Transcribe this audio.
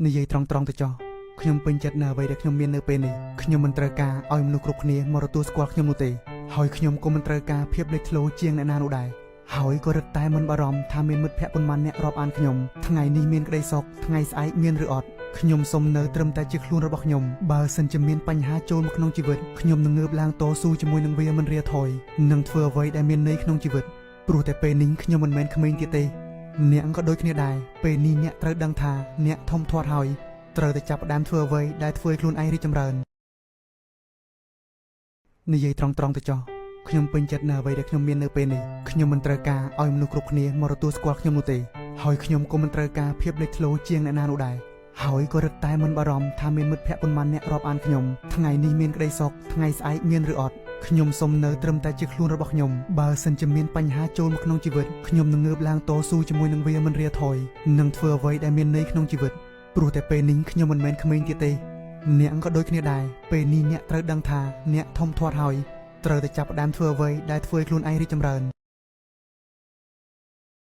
និយាយត្រង់ៗទៅចុះខ្ញុំពេញចិត្តនៅអ្វីដែលខ្ញុំមាននៅពេលនេះខ្ញុំមិនត្រូវការឲ្យមនុស្សគ្រប់គ្នាមកទទួលស្គាល់ខ្ញុំនោះទេហើយខ្ញុំក៏មិនត្រូវការភាពលេចធ្លោជាងអ្នកណានោះដែរហើយក៏រឹតតែមិនបារម្ភថាមានមិត្តភ័ក្តិប៉ុន្មានអ្នករាប់អានខ្ញុំថ្ងៃនេះមានក្តីសុខថ្ងៃស្អែកមានឬអត់ខ្ញុំសុំនៅត្រឹមតែជាខ្លួនរបស់ខ្ញុំបើសិនជាមានបញ្ហាចូលមកក្នុងជីវិតខ្ញុំនឹងងើបឡើងតស៊ូជាមួយនឹងវាមិនរាថយនឹងធ្វើអ្វីដែលមានន័យក្នុងជីវិតព្រោះតែពេលនេះខ្ញុំមិនមែនក្មេងទៀតទេអ្នកក៏ដូចគ្នាដែរពេលនេះអ្នកត្រូវដឹងថាអ្នកធំធាត់ហើយត្រូវតែចាប់ផ្ដើមធ្វើអ្វីដែលធ្វើឲ្យខ្លួនឯងរីកចម្រើននិយាយត្រង់ៗទៅចុះខ្ញុំពេញចិត្តនៅអ្វីដែលខ្ញុំមាននៅពេលនេះខ្ញុំមិនត្រូវការឲ្យមនុស្សគ្រប់គ្នាមកទទួលស្គាល់ខ្ញុំនោះទេហើយខ្ញុំក៏មិនត្រូវការភាពលេចធ្លោជាងអ្នកណានោះដែរហើយក៏រឹតតែមិនបារម្ភថាមានមិត្តភ័ក្តិប៉ុន្មានអ្នករាប់អានខ្ញុំថ្ងៃនេះមានក្តីសុខថ្ងៃស្អែកមានឬអត់ខ្ញុំសុំនៅត្រឹមតែជាខ្លួនរបស់ខ្ញុំបើសិនជាមានបញ្ហាចូលមកក្នុងជីវិតខ្ញុំនឹងងើបឡើងតស៊ូជាមួយនឹងវាមិនរាថយនឹងធ្វើអ្វីដែលមានន័យក្នុងជីវិតព្រោះតែពេលនេះខ្ញុំមិនមែនក្មេងទៀតទេអ្នកក៏ដូចគ្នាដែរពេលនេះអ្នកត្រូវដឹងថាអ្នកធំធាត់ហើយត្រូវតែចាប់ផ្ដើមធ្វើអ្វីដែលធ្វើឲ្យខ្លួនឯងរីកចម្រើន